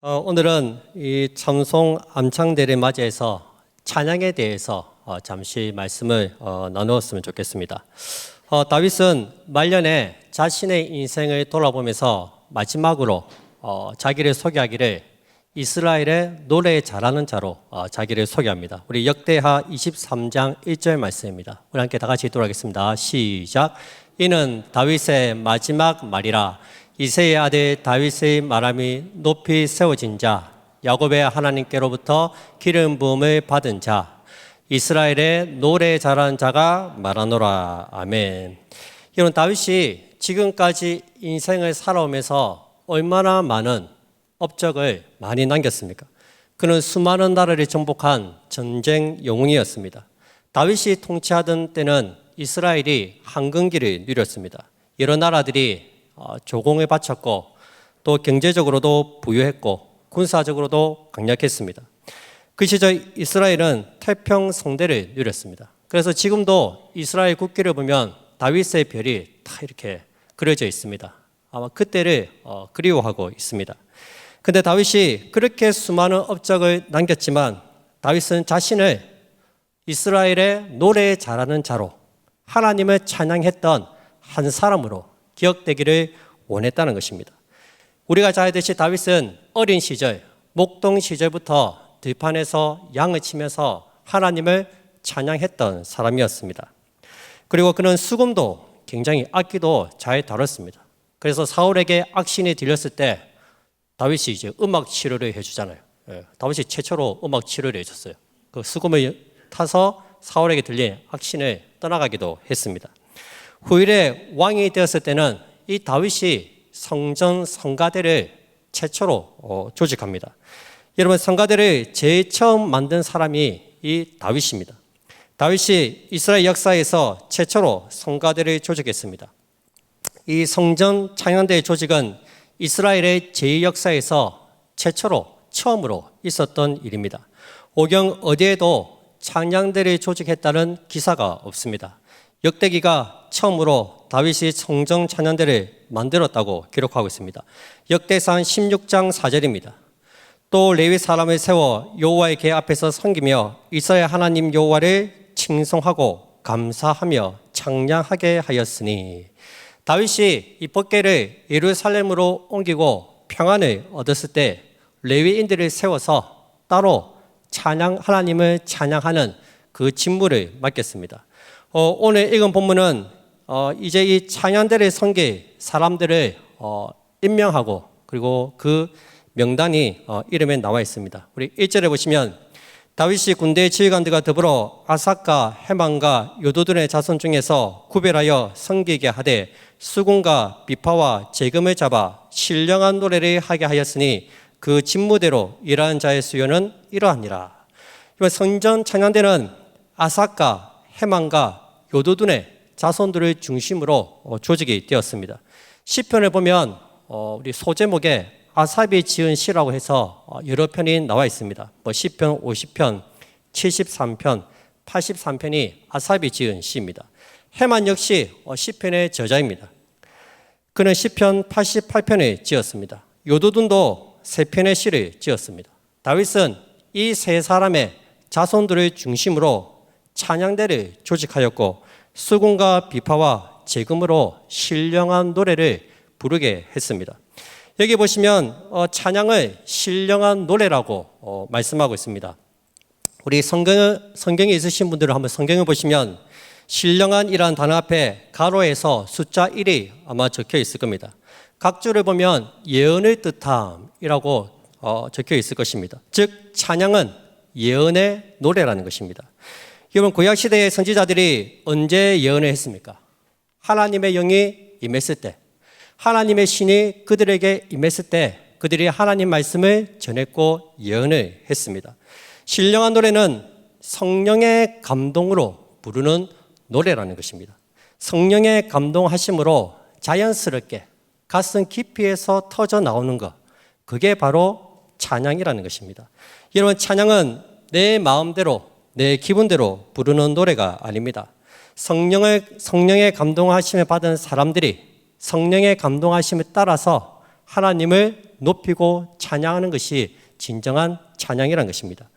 오늘은 이 찬송 암창대를 맞이해서 찬양에 대해서 잠시 말씀을 나누었으면 좋겠습니다. 다윗은 말년에 자신의 인생을 돌아보면서 마지막으로 자기를 소개하기를 이스라엘의 노래에 잘하는 자로 자기를 소개합니다. 우리 역대하 23장 1절 말씀입니다. 우리 함께 다 같이 읽도록 하겠습니다. 시작. 이는 다윗의 마지막 말이라. 이새의 아들 다윗의 말함이 높이 세워진 자, 야곱의 하나님께로부터 기름 부음을 받은 자, 이스라엘의 노래 잘하는 자가 말하노라. 아멘. 이런 다윗이 지금까지 인생을 살아오면서 얼마나 많은 업적을 많이 남겼습니까? 그는 수많은 나라를 정복한 전쟁 영웅이었습니다. 다윗이 통치하던 때는 이스라엘이 황금기를 누렸습니다. 여러 나라들이 조공을 바쳤고 또 경제적으로도 부유했고 군사적으로도 강력했습니다. 그 시절 이스라엘은 태평성대를 누렸습니다. 그래서 지금도 이스라엘 국기를 보면 다윗의 별이 다 이렇게 그려져 있습니다. 아마 그때를 그리워하고 있습니다. 근데 다윗이 그렇게 수많은 업적을 남겼지만 다윗은 자신을 이스라엘의 노래에 잘하는 자로 하나님을 찬양했던 한 사람으로 기억되기를 원했다는 것입니다. 우리가 잘 알듯이 다윗은 어린 시절, 목동 시절부터 들판에서 양을 치면서 하나님을 찬양했던 사람이었습니다. 그리고 그는 수금도 굉장히 악기도 잘 다뤘습니다. 그래서 사울에게 악신이 들렸을 때 다윗이 이제 음악 치료를 해주잖아요. 다윗이 최초로 음악 치료를 해줬어요. 그 수금을 타서 사울에게 들린 악신을 떠나가기도 했습니다. 후일에 왕이 되었을 때는 이 다윗이 성전 성가대를 최초로 조직합니다. 여러분, 성가대를 제일 처음 만든 사람이 이 다윗입니다. 다윗이 이스라엘 역사에서 최초로 성가대를 조직했습니다. 이 성전 찬양대 조직은 이스라엘의 제2 역사에서 처음으로 있었던 일입니다. 오경 어디에도 찬양대를 조직했다는 기사가 없습니다. 역대기가 처음으로 다윗이 성전 찬양대를 만들었다고 기록하고 있습니다. 역대상 16장 4절입니다. 또 레위 사람을 세워 여호와의 궤 앞에서 섬기며 이스라엘 하나님 여호와를 칭송하고 감사하며 찬양하게 하였으니. 다윗이 이 법궤를 예루살렘으로 옮기고 평안을 얻었을 때 레위인들을 세워서 따로 하나님을 찬양하는 그 직무를 맡겼습니다. 오늘 읽은 본문은 이제 이 찬양대를 섬길 사람들을 임명하고 그리고 그 명단이 이름에 나와 있습니다. 우리 1절에 보시면 다윗이 군대 지휘관들과 더불어 아삭과 헤만과 요도둔의 자손 중에서 구별하여 섬기게 하되 수군과 비파와 재금을 잡아 신령한 노래를 하게 하였으니 그 직무대로 일하는 자의 수요는 이러하니라. 이번 성전 찬양대는 아삭과 헤만과 요도둔의 자손들을 중심으로 조직이 되었습니다. 시편을 보면 우리 소제목에 아삽이 지은 시라고 해서 여러 편이 나와 있습니다. 시편 50편, 73편, 83편이 아삽이 지은 시입니다. 헤만 역시 시편의 저자입니다. 그는 시편 88편을 지었습니다. 요도둔도 3편의 시를 지었습니다. 다윗은 이 세 사람의 자손들을 중심으로 찬양대를 조직하였고 수군과 비파와 재금으로 신령한 노래를 부르게 했습니다. 여기 보시면 찬양을 신령한 노래라고 말씀하고 있습니다. 우리 성경에 있으신 분들은 한번 성경을 보시면 신령한이라는 단어 앞에 가로에서 숫자 1이 아마 적혀 있을 겁니다. 각 줄을 보면 예언을 뜻함이라고 적혀 있을 것입니다. 즉 찬양은 예언의 노래라는 것입니다. 여러분, 구약시대의 선지자들이 언제 예언을 했습니까? 하나님의 영이 임했을 때, 하나님의 신이 그들에게 임했을 때 그들이 하나님 말씀을 전했고 예언을 했습니다. 신령한 노래는 성령의 감동으로 부르는 노래라는 것입니다. 성령의 감동하심으로 자연스럽게 가슴 깊이에서 터져 나오는 것, 그게 바로 찬양이라는 것입니다. 여러분, 찬양은 내 마음대로 내 기분대로 부르는 노래가 아닙니다. 성령의 감동하심을 받은 사람들이 성령의 감동하심에 따라서 하나님을 높이고 찬양하는 것이 진정한 찬양이라는 것입니다.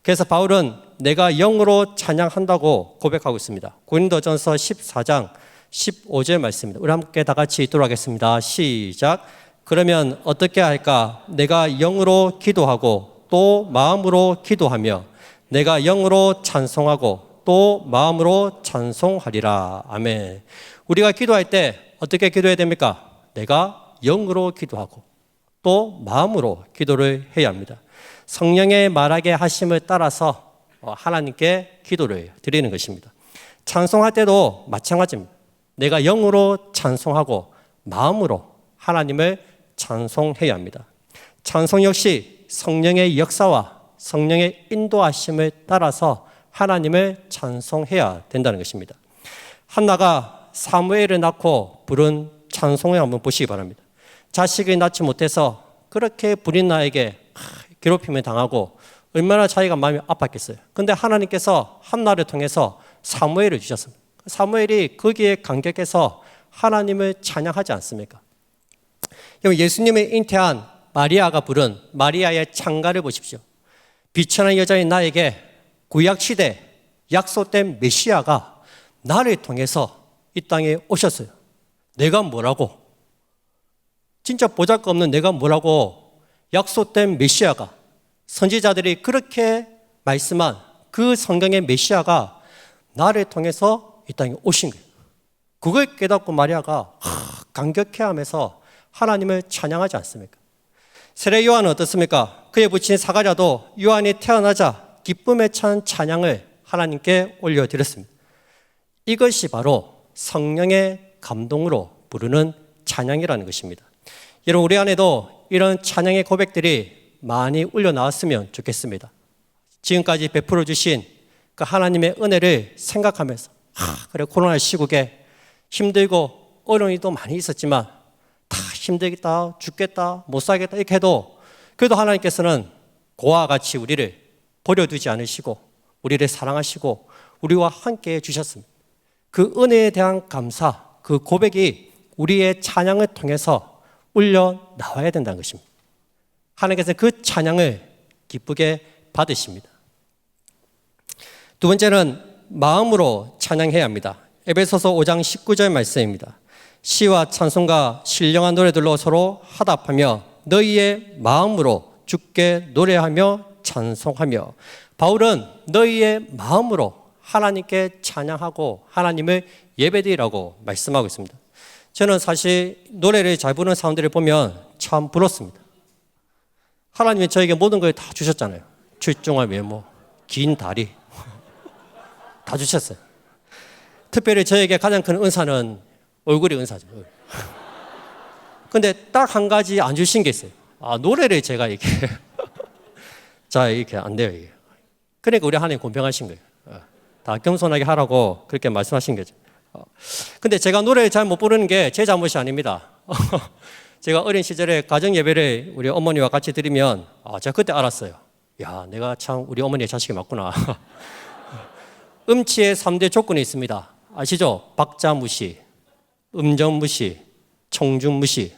그래서 바울은 내가 영으로 찬양한다고 고백하고 있습니다. 고린도전서 14장 15절 말씀입니다. 우리 함께 다 같이 읽도록 하겠습니다. 시작. 그러면 어떻게 할까? 내가 영으로 기도하고 또 마음으로 기도하며 내가 영으로 찬송하고 또 마음으로 찬송하리라. 아멘. 우리가 기도할 때 어떻게 기도해야 됩니까? 내가 영으로 기도하고 또 마음으로 기도를 해야 합니다. 성령의 말하게 하심을 따라서 하나님께 기도를 드리는 것입니다. 찬송할 때도 마찬가지입니다. 내가 영으로 찬송하고 마음으로 하나님을 찬송해야 합니다. 찬송 역시 성령의 역사와 성령의 인도하심을 따라서 하나님을 찬송해야 된다는 것입니다. 한나가 사무엘을 낳고 부른 찬송을 한번 보시기 바랍니다. 자식을 낳지 못해서 그렇게 불인나에게 괴롭힘을 당하고 얼마나 자기가 마음이 아팠겠어요. 그런데 하나님께서 한나를 통해서 사무엘을 주셨습니다. 사무엘이 거기에 감격해서 하나님을 찬양하지 않습니까? 예수님의 잉태한 마리아가 부른 마리아의 찬가를 보십시오. 비천한 여자인 나에게 구약시대 약속된 메시아가 나를 통해서 이 땅에 오셨어요. 내가 뭐라고? 진짜 보잘것없는 내가 뭐라고? 약속된 메시아가, 선지자들이 그렇게 말씀한 그 성경의 메시아가 나를 통해서 이 땅에 오신 거예요. 그걸 깨닫고 마리아가 감격해하면서 하나님을 찬양하지 않습니까? 세례 요한은 어떻습니까? 그의 부친 사가랴도 요한이 태어나자 기쁨에 찬 찬양을 하나님께 올려드렸습니다. 이것이 바로 성령의 감동으로 부르는 찬양이라는 것입니다. 여러분, 우리 안에도 이런 찬양의 고백들이 많이 울려나왔으면 좋겠습니다. 지금까지 베풀어 주신 그 하나님의 은혜를 생각하면서 그래, 코로나 시국에 힘들고 어려움이 많이 있었지만 다 힘들겠다, 죽겠다, 못 살겠다 이렇게 해도 그래도 하나님께서는 그와 같이 우리를 버려두지 않으시고 우리를 사랑하시고 우리와 함께 해주셨습니다. 그 은혜에 대한 감사, 그 고백이 우리의 찬양을 통해서 울려 나와야 된다는 것입니다. 하나님께서 그 찬양을 기쁘게 받으십니다. 두 번째는 마음으로 찬양해야 합니다. 에베소서 5장 19절 말씀입니다. 시와 찬송과 신령한 노래들로 서로 화답하며 너희의 마음으로 주께 노래하며 찬송하며. 바울은 너희의 마음으로 하나님께 찬양하고 하나님을 예배드리라고 말씀하고 있습니다. 저는 사실 노래를 잘 부르는 사람들을 보면 참 부럽습니다. 하나님이 저에게 모든 걸 다 주셨잖아요. 출중한 외모, 긴 다리 다 주셨어요. 특별히 저에게 가장 큰 은사는 얼굴이 은사죠. 근데 딱 한 가지 안 주신 게 있어요. 노래를 제가 이렇게 자, 이렇게 안 돼요, 이게. 그러니까 우리 하나님 공평하신 거예요. 다 겸손하게 하라고 그렇게 말씀하신 거죠. 근데 제가 노래를 잘 못 부르는 게 제 잘못이 아닙니다. 제가 어린 시절에 가정 예배를 우리 어머니와 같이 드리면 제가 그때 알았어요. 야, 내가 참 우리 어머니의 자식이 맞구나. 음치의 3대 조건이 있습니다. 아시죠? 박자 무시, 음정 무시, 청중 무시.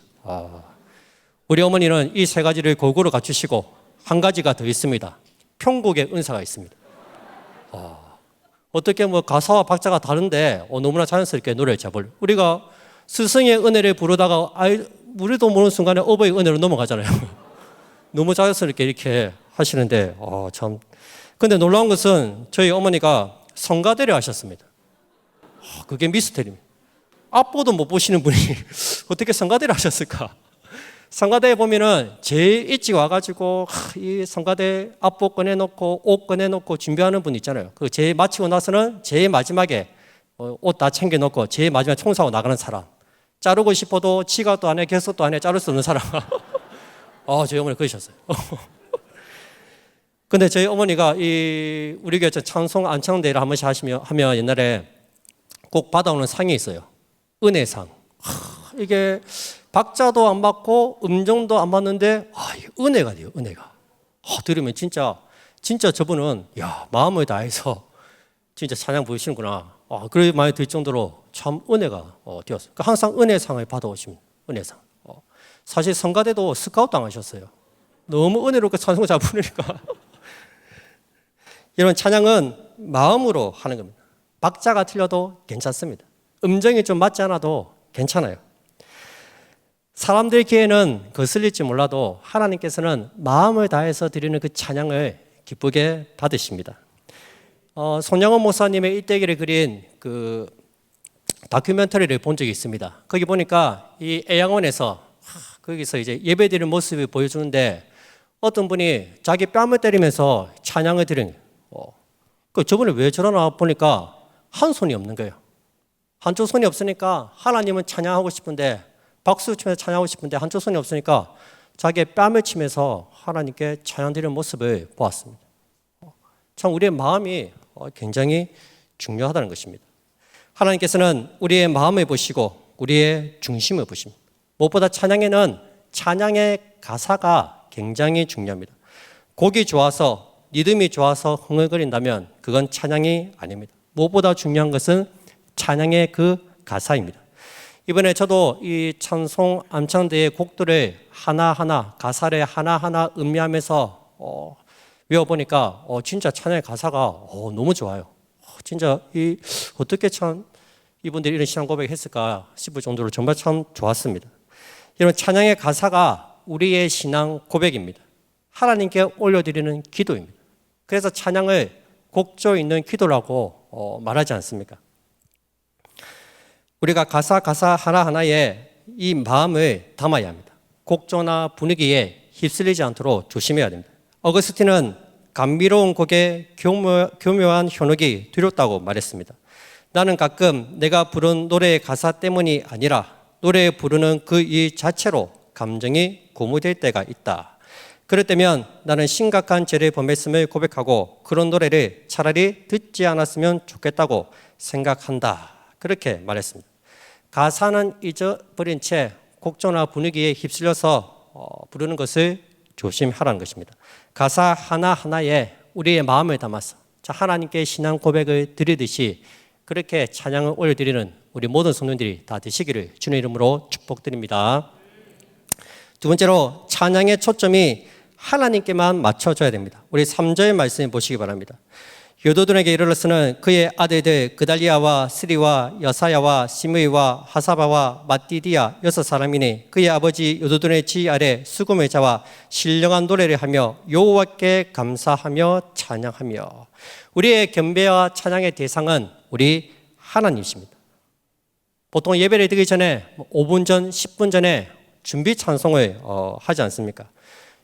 우리 어머니는 이 세 가지를 골고루 갖추시고 한 가지가 더 있습니다. 편곡의 은사가 있습니다. 어떻게 가사와 박자가 다른데 너무나 자연스럽게 노래를 잘 불러요. 우리가 스승의 은혜를 부르다가 우리도 모르는 순간에 어버이 은혜로 넘어가잖아요. 너무 자연스럽게 이렇게 하시는데 참. 근데 놀라운 것은 저희 어머니가 성가대를 하셨습니다. 그게 미스터리입니다. 앞보도 못 보시는 분이 어떻게 성가대를 하셨을까? 성가대에 보면은 제일 일찍 와가지고 이 성가대 앞보 꺼내놓고 옷 꺼내놓고 준비하는 분 있잖아요. 그 제일 마치고 나서는 제일 마지막에 옷 다 챙겨놓고 제일 마지막에 청소하고 나가는 사람. 자르고 싶어도 지갑도 안 해, 개수도 안 해, 자를 수 없는 사람. 저희 어머니 그러셨어요. 근데 저희 어머니가 우리 교회 찬송 안창대를 한 번씩 하면 옛날에 꼭 받아오는 상이 있어요. 은혜상. 이게 박자도 안 맞고 음정도 안 맞는데 은혜가 돼요. 은혜가. 들으면 진짜 저분은 마음을 다해서 진짜 찬양 부르시는구나. 그런 마음이 들 정도로 참 은혜가 되었어요. 항상 은혜상을 받아오십니다. 은혜상. 사실 성가대도 스카웃 당하셨어요. 너무 은혜롭게 찬송을 잘 부르니까. 이런 찬양은 마음으로 하는 겁니다. 박자가 틀려도 괜찮습니다. 음정이 좀 맞지 않아도 괜찮아요. 사람들 귀에는 거슬릴지 몰라도 하나님께서는 마음을 다해서 드리는 그 찬양을 기쁘게 받으십니다. 손양원 목사님의 일대기를 그린 그 다큐멘터리를 본 적이 있습니다. 거기 보니까 이 애양원에서 거기서 이제 예배드리는 모습을 보여주는데 어떤 분이 자기 뺨을 때리면서 찬양을 드리는 거예요. 저분이 왜 저러나 보니까 한 손이 없는 거예요. 한쪽 손이 없으니까 하나님은 찬양하고 싶은데 박수 치면서 찬양하고 싶은데 한쪽 손이 없으니까 자기의 뺨을 치면서 하나님께 찬양 드리는 모습을 보았습니다. 참 우리의 마음이 굉장히 중요하다는 것입니다. 하나님께서는 우리의 마음을 보시고 우리의 중심을 보십니다. 무엇보다 찬양에는 찬양의 가사가 굉장히 중요합니다. 곡이 좋아서 리듬이 좋아서 흥얼거린다면 그건 찬양이 아닙니다. 무엇보다 중요한 것은 찬양의 그 가사입니다. 이번에 저도 이 찬송 암창대의 곡들을 하나하나 가사를 하나하나 음미하면서 외워보니까 진짜 찬양의 가사가 너무 좋아요. 진짜 어떻게 참 이분들이 이런 신앙 고백을 했을까 싶을 정도로 정말 참 좋았습니다. 이런 찬양의 가사가 우리의 신앙 고백입니다. 하나님께 올려드리는 기도입니다. 그래서 찬양을 곡조 있는 기도라고 말하지 않습니까? 우리가 가사 하나하나에 이 마음을 담아야 합니다. 곡조나 분위기에 휩쓸리지 않도록 조심해야 됩니다. 어거스틴은 감미로운 곡에 교묘한 현혹이 두렵다고 말했습니다. 나는 가끔 내가 부른 노래의 가사 때문이 아니라 노래 부르는 그 일 자체로 감정이 고무될 때가 있다. 그럴 때면 나는 심각한 죄를 범했음을 고백하고 그런 노래를 차라리 듣지 않았으면 좋겠다고 생각한다. 그렇게 말했습니다. 가사는 잊어버린 채 곡조나 분위기에 휩쓸려서 부르는 것을 조심하라는 것입니다. 가사 하나하나에 우리의 마음을 담아서 하나님께 신앙 고백을 드리듯이 그렇게 찬양을 올려드리는 우리 모든 성도들이 다 되시기를 주님의 이름으로 축복드립니다. 두 번째로 찬양의 초점이 하나님께만 맞춰줘야 됩니다. 우리 3절 말씀 보시기 바랍니다. 요도돈에게 이르러서는 그의 아들들 그달리아와 스리와 여사야와 시므이와 하사바와 마띠디아 6사람이니 그의 아버지 요도돈의 지 아래 수금을 잡아 신령한 노래를 하며 여호와께 감사하며 찬양하며. 우리의 경배와 찬양의 대상은 우리 하나님이십니다. 보통 예배를 드리기 전에 5분 전, 10분 전에 준비 찬송을 하지 않습니까?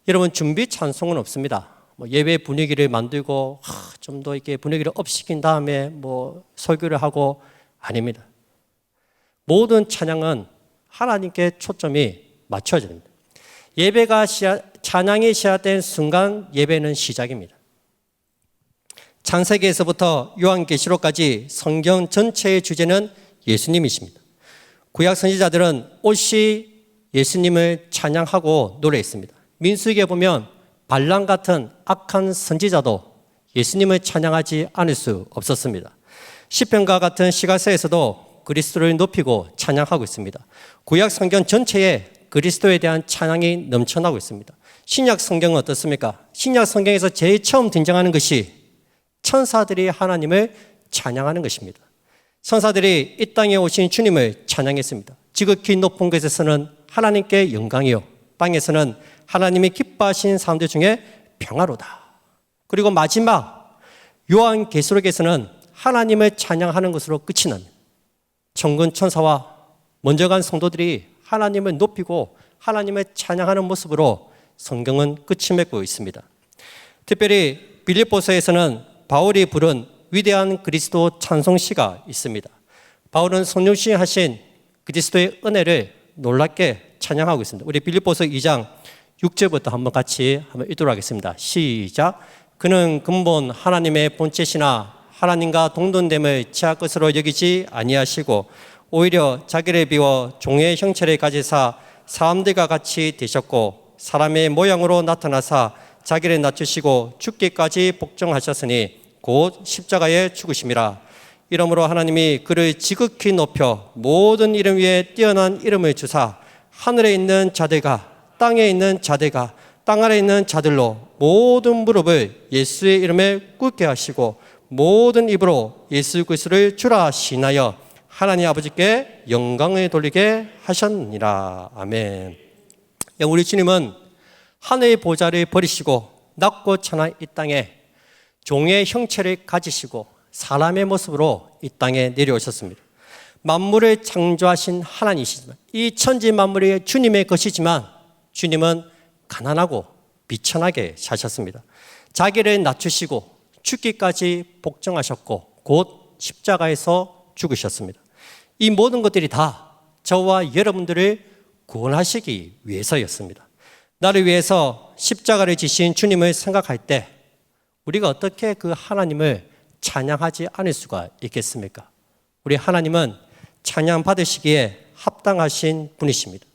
여러분, 준비 찬송은 없습니다. 예배 분위기를 만들고 좀 더 이렇게 분위기를 업시킨 다음에 설교를 하고 아닙니다. 모든 찬양은 하나님께 초점이 맞춰져야 됩니다. 찬양이 시작된 순간 예배는 시작입니다. 창세기에서부터 요한계시록까지 성경 전체의 주제는 예수님이십니다. 구약 선지자들은 옷이 예수님을 찬양하고 노래했습니다. 민수기에 보면 발람 같은 악한 선지자도 예수님을 찬양하지 않을 수 없었습니다. 시편과 같은 시가서에서도 그리스도를 높이고 찬양하고 있습니다. 구약 성경 전체에 그리스도에 대한 찬양이 넘쳐나고 있습니다. 신약 성경은 어떻습니까? 신약 성경에서 제일 처음 등장하는 것이 천사들이 하나님을 찬양하는 것입니다. 천사들이 이 땅에 오신 주님을 찬양했습니다. 지극히 높은 곳에서는 하나님께 영광이요, 땅에서는 하나님이 기뻐하신 사람들 중에 평화로다. 그리고 마지막 요한계시록에서는 하나님을 찬양하는 것으로 끝이 납니다. 천군 천사와 먼저 간 성도들이 하나님을 높이고 하나님을 찬양하는 모습으로 성경은 끝이 맺고 있습니다. 특별히 빌립보서에서는 바울이 부른 위대한 그리스도 찬송시가 있습니다. 바울은 성령시하신 그리스도의 은혜를 놀랍게 찬양하고 있습니다. 우리 빌립보서 2장 6절부터 한번 같이 읽도록 하겠습니다. 시작. 그는 근본 하나님의 본체시나 하나님과 동등됨을 지하 것으로 여기지 아니하시고 오히려 자기를 비워 종의 형체를 가지사 사람들과 같이 되셨고 사람의 모양으로 나타나사 자기를 낮추시고 죽기까지 복종하셨으니 곧 십자가에 죽으심이라. 이러므로 하나님이 그를 지극히 높여 모든 이름 위에 뛰어난 이름을 주사 하늘에 있는 자들과 땅에 있는 자들과 땅 아래 있는 자들로 모든 무릎을 예수의 이름에 꿇게 하시고 모든 입으로 예수 그리스도를 주라 시인하여 하나님 아버지께 영광을 돌리게 하셨느니라. 아멘. 우리 주님은 하늘의 보좌를 버리시고 낮고 천한 이 땅에 종의 형체를 가지시고 사람의 모습으로 이 땅에 내려오셨습니다. 만물을 창조하신 하나님이시지만 이 천지 만물이 주님의 것이지만 주님은 가난하고 비천하게 사셨습니다. 자기를 낮추시고 죽기까지 복종하셨고 곧 십자가에서 죽으셨습니다. 이 모든 것들이 다 저와 여러분들을 구원하시기 위해서였습니다. 나를 위해서 십자가를 지신 주님을 생각할 때 우리가 어떻게 그 하나님을 찬양하지 않을 수가 있겠습니까? 우리 하나님은 찬양 받으시기에 합당하신 분이십니다.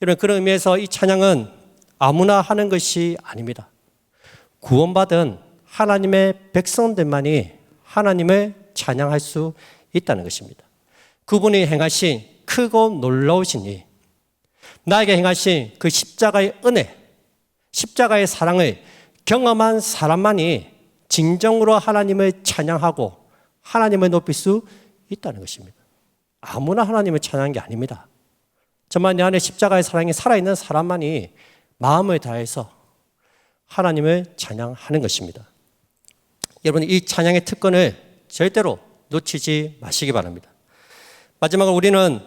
여러분, 그런 의미에서 이 찬양은 아무나 하는 것이 아닙니다. 구원받은 하나님의 백성들만이 하나님을 찬양할 수 있다는 것입니다. 그분이 행하신 크고 놀라우신 일, 나에게 행하신 그 십자가의 은혜, 십자가의 사랑을 경험한 사람만이 진정으로 하나님을 찬양하고 하나님을 높일 수 있다는 것입니다. 아무나 하나님을 찬양한 게 아닙니다. 정말 내 안에 십자가의 사랑이 살아있는 사람만이 마음을 다해서 하나님을 찬양하는 것입니다. 여러분, 이 찬양의 특권을 절대로 놓치지 마시기 바랍니다. 마지막으로 우리는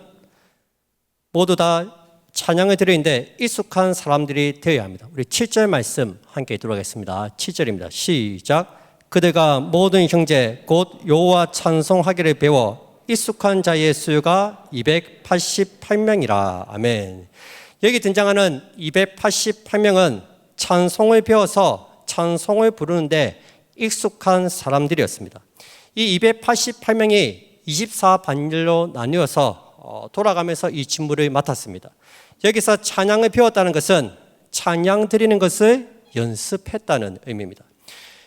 모두 다 찬양을 드리는데 익숙한 사람들이 되어야 합니다. 우리 7절 말씀 함께 들어가겠습니다. 7절입니다. 시작. 그대가 모든 형제 곧 여호와 찬송하기를 배워 익숙한 자의 수요가 288명이라. 아멘. 여기 등장하는 288명은 찬송을 배워서 찬송을 부르는데 익숙한 사람들이었습니다. 이 288명이 24반열로 나뉘어서 돌아가면서 이 직무를 맡았습니다. 여기서 찬양을 배웠다는 것은 찬양 드리는 것을 연습했다는 의미입니다.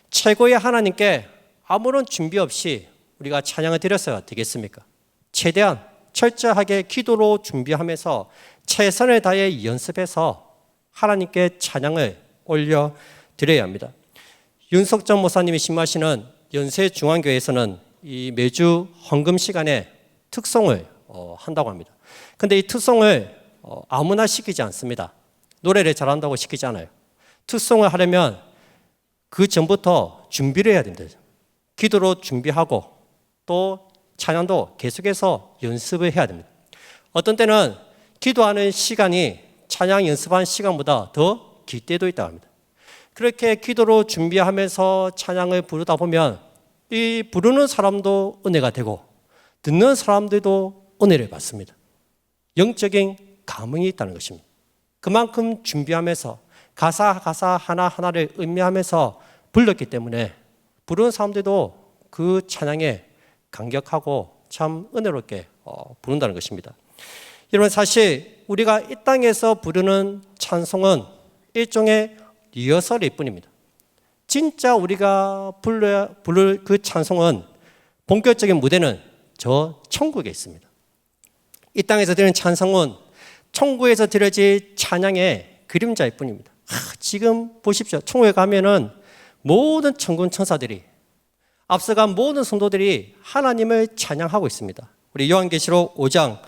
최고의 하나님께 아무런 준비 없이 우리가 찬양을 드렸어야 되겠습니까? 최대한 철저하게 기도로 준비하면서 최선을 다해 연습해서 하나님께 찬양을 올려드려야 합니다. 윤석전 목사님이 신임하시는 연세중앙교회에서는 이 매주 헌금 시간에 특송을 한다고 합니다. 그런데 이 특송을 아무나 시키지 않습니다. 노래를 잘한다고 시키지 않아요. 특송을 하려면 그 전부터 준비를 해야 됩니다. 기도로 준비하고 또 찬양도 계속해서 연습을 해야 됩니다. 어떤 때는 기도하는 시간이 찬양 연습한 시간보다 더 길 때도 있다고 합니다. 그렇게 기도로 준비하면서 찬양을 부르다 보면 이 부르는 사람도 은혜가 되고 듣는 사람들도 은혜를 받습니다. 영적인 감흥이 있다는 것입니다. 그만큼 준비하면서 가사 하나하나를 음미하면서 불렀기 때문에 부르는 사람들도 그 찬양에 감격하고 참 은혜롭게 부른다는 것입니다. 여러분, 사실 우리가 이 땅에서 부르는 찬송은 일종의 리허설일 뿐입니다. 진짜 우리가 부를 그 찬송은 본격적인 무대는 저 천국에 있습니다. 이 땅에서 드리는 찬송은 천국에서 드려질 찬양의 그림자일 뿐입니다. 지금 보십시오. 천국에 가면은 모든 천군 천사들이 앞서간 모든 성도들이 하나님을 찬양하고 있습니다. 우리 요한계시록 5장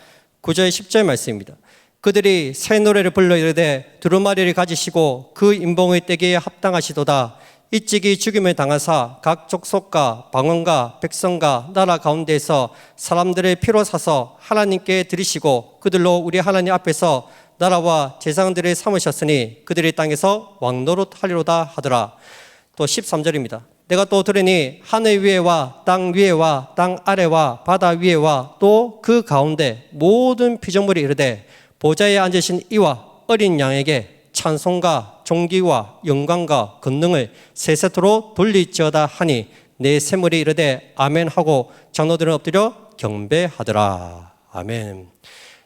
9절 10절 말씀입니다. 그들이 새 노래를 불러 이르되 두루마리를 가지시고 그 인봉의 떼기에 합당하시도다. 일찍이 죽임을 당하사 각 족속과 방언과 백성과 나라 가운데에서 사람들의 피로 사서 하나님께 드리시고 그들로 우리 하나님 앞에서 나라와 제사장들을 삼으셨으니 그들이 땅에서 왕노릇하리로다 하더라. 또 13절입니다. 내가 또 들으니 하늘 위에와 땅 위에와 땅 아래와 바다 위에와 또 그 가운데 모든 피조물이 이르되 보좌에 앉으신 이와 어린 양에게 찬송과 존귀와 영광과 권능을 세세토록 돌릴지어다 하니 내 세물이 이르되 아멘 하고 장로들은 엎드려 경배하더라. 아멘.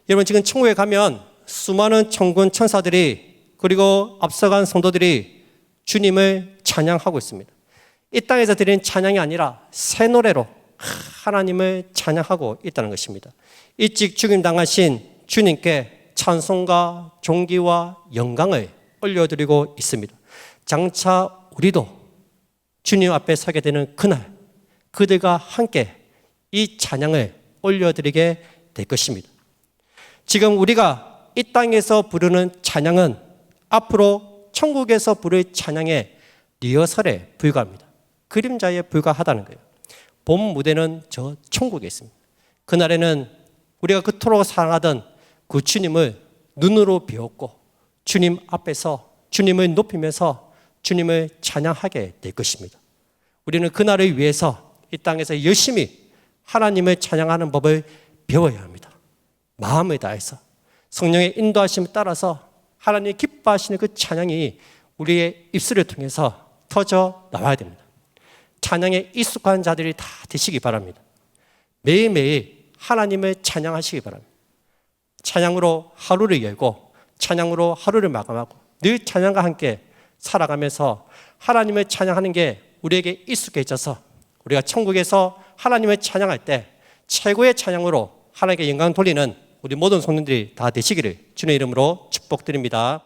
여러분, 지금 천국에 가면 수많은 천군 천사들이 그리고 앞서간 성도들이 주님을 찬양하고 있습니다. 이 땅에서 드리는 찬양이 아니라 새 노래로 하나님을 찬양하고 있다는 것입니다. 일찍 죽임 당하신 주님께 찬송과 존귀와 영광을 올려드리고 있습니다. 장차 우리도 주님 앞에 서게 되는 그날 그들과 함께 이 찬양을 올려드리게 될 것입니다. 지금 우리가 이 땅에서 부르는 찬양은 앞으로 천국에서 부를 찬양의 리허설에 불과합니다. 그림자에 불과하다는 거예요. 본 무대는 저 천국에 있습니다. 그날에는 우리가 그토록 사랑하던 그 주님을 눈으로 배웠고 주님 앞에서 주님을 높이면서 주님을 찬양하게 될 것입니다. 우리는 그날을 위해서 이 땅에서 열심히 하나님을 찬양하는 법을 배워야 합니다. 마음을 다해서 성령의 인도하심을 따라서 하나님이 기뻐하시는 그 찬양이 우리의 입술을 통해서 터져 나와야 됩니다. 찬양에 익숙한 자들이 다 되시기 바랍니다. 매일매일 하나님을 찬양하시기 바랍니다. 찬양으로 하루를 열고 찬양으로 하루를 마감하고 늘 찬양과 함께 살아가면서 하나님을 찬양하는 게 우리에게 익숙해져서 우리가 천국에서 하나님을 찬양할 때 최고의 찬양으로 하나님께 영광 돌리는 우리 모든 성도들이 다 되시기를 주님의 이름으로 축복드립니다.